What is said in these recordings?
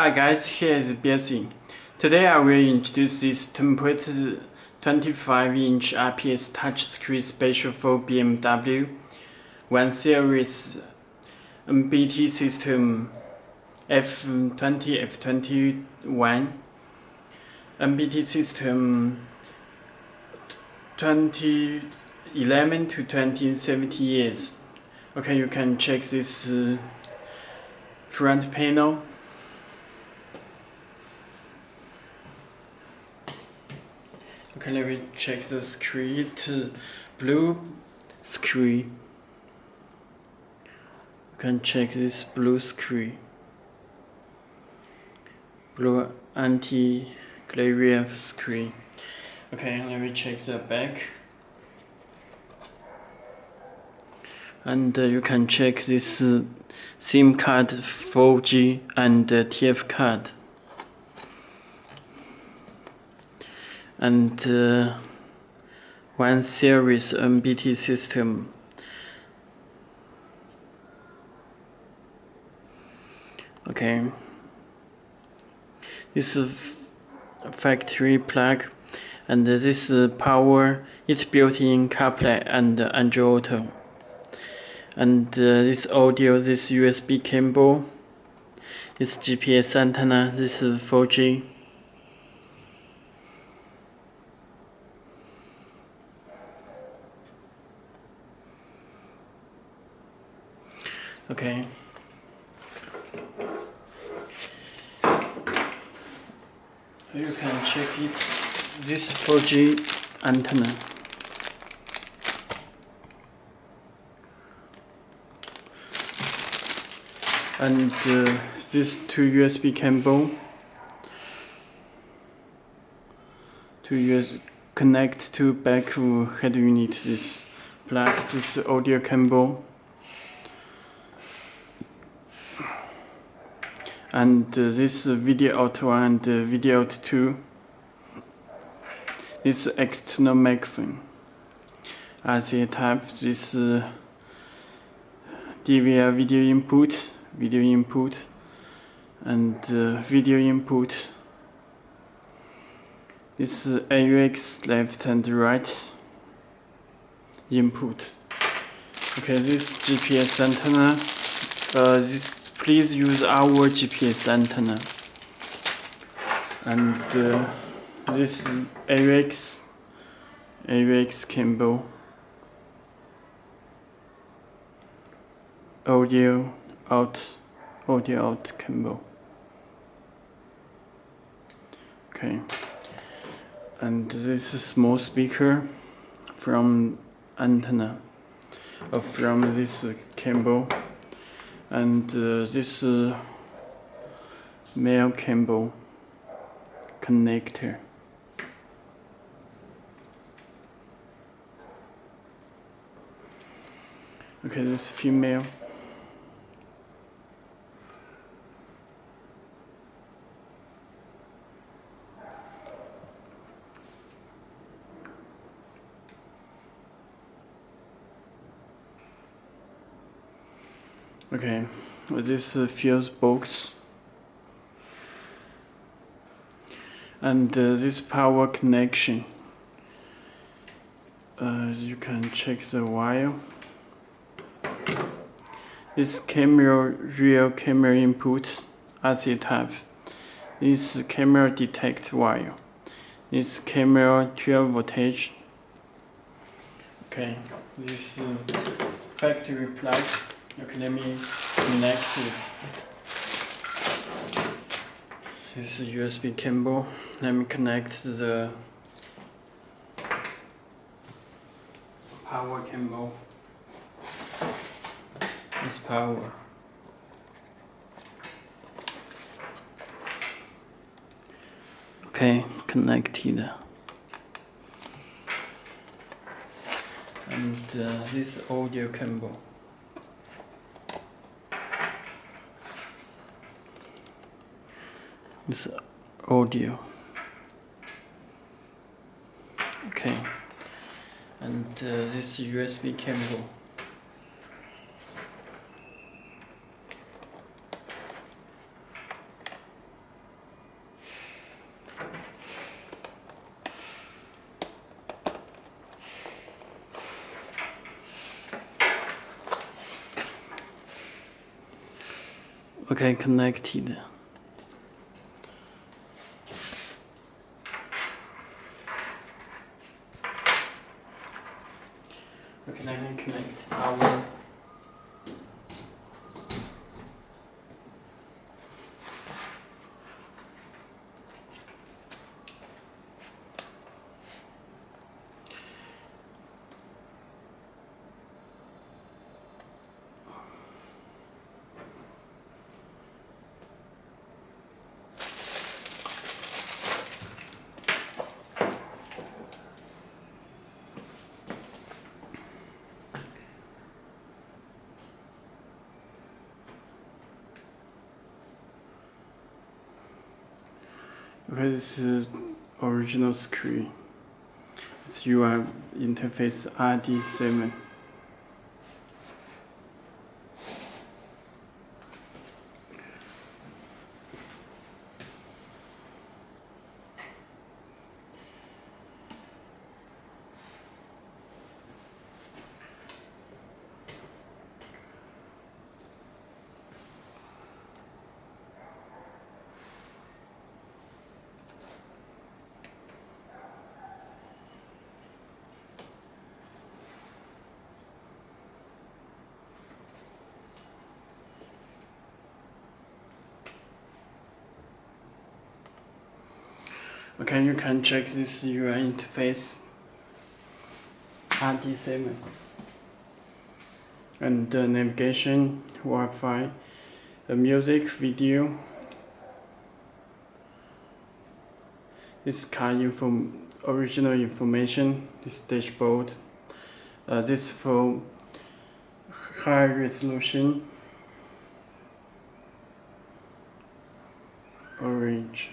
Hi guys, here is Belsee. Today I will introduce this template 25-inch IPS touchscreen special for BMW 1 Series MBT system F20, F21, MBT system 2011 to 2017 years. Okay, you can check this front panel. Okay, let me check the screen. It's blue screen. You can check this blue screen. Blue anti-glare screen. Okay, let me check the back. And you can check this SIM card 4G and TF card. And 1 Series MBT system. Okay, this is factory plug, and this power is built-in CarPlay and Android Auto. And this audio, this USB cable, this GPS antenna, this is 4G. Okay. You can check it. This 4G antenna. And this two USB cable to connect to back head unit. This plug, this audio cable. And this video out 1 and video out 2. This external microphone. RCA type. This DVR video input, and video input. This AUX left and right input. Okay, this GPS antenna. Please use our GPS antenna. And this AUX cable, audio out cable. Okay, and this is small speaker from antenna, from this cable. And this male cable connector. Okay, this female. Okay, this fuse box, and this power connection. You can check the wire. This camera, real camera input, RCA type. This camera detect wire. This camera 12 voltage. Okay, this factory plug. Okay, let me connect it. This is USB cable. Let me connect the power cable. This power. Okay, connected. And this audio cable. This audio. Okay, and this USB cable. Okay, connected. Okay, let me connect power. Okay, this is original screen. It's UI interface ID7. Okay, you can check this UI interface ID7 and the navigation, Wi-Fi, the music, video. This car original information. This dashboard. This for high resolution. Orange,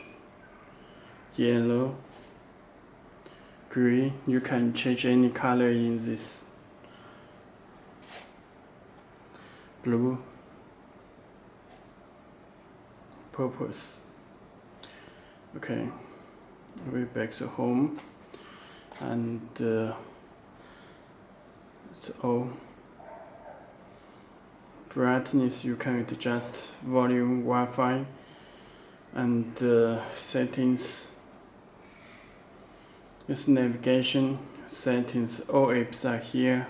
yellow, green. You can change any color in this. Blue, purpose. Okay, we're back to home, and it's all brightness. You can adjust volume, Wi-Fi, and settings. This navigation settings. All apps are here.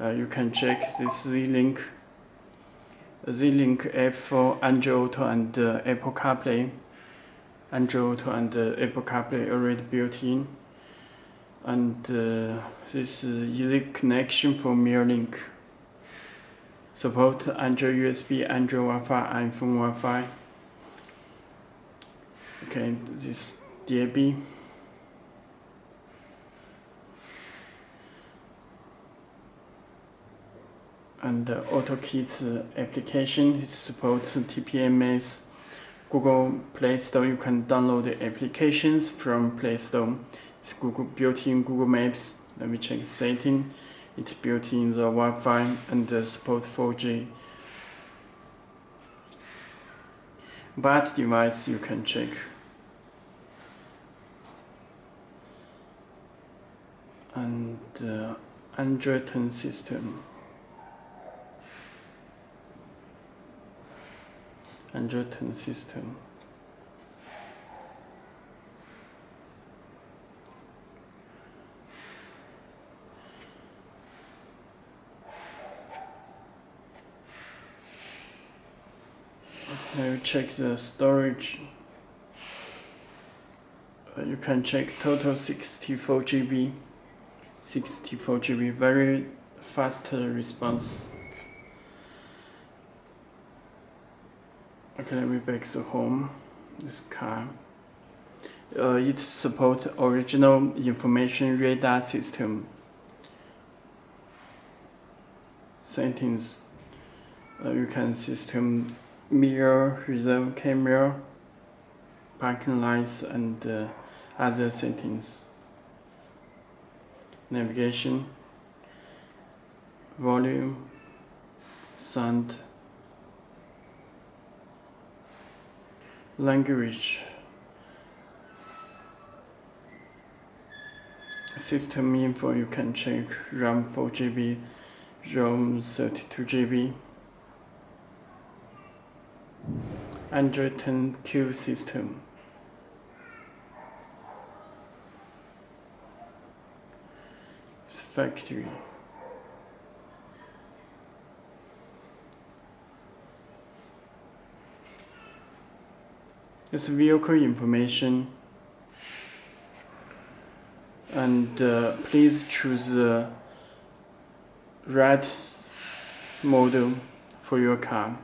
You can check this Z-Link app for Android Auto and Apple CarPlay. Android Auto and Apple CarPlay already built in. And this is easy connection for MirrorLink. Support Android USB, Android Wi-Fi, iPhone Wi-Fi. Okay, this DAB. And the AutoKit application, it supports TPMS, Google Play Store. You can download the applications from Play Store. It's built-in Google Maps. Let me check setting. It's built in the Wi-Fi and supports 4G. But device you can check. And Android 10 system. Android 10 system. Now check the storage. You can check total 64 GB. 64 GB, very fast response. Okay, let me back to home. This car. It supports original information radar system. Settings. You can system mirror, reserve camera, parking lights, and other settings. Navigation, volume, sound, language, system info. You can check RAM 4 GB, ROM 32 GB. Android 10Q system. It's factory. It's vehicle information, and please choose the right model for your car.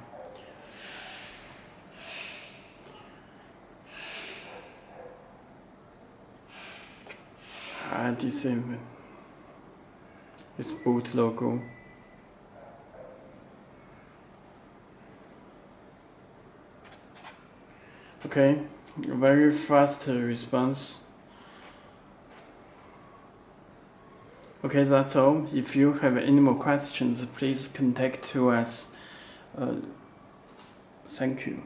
ID7. It's boot logo. Okay, very fast response. Okay, that's all. If you have any more questions, please contact to us. Thank you.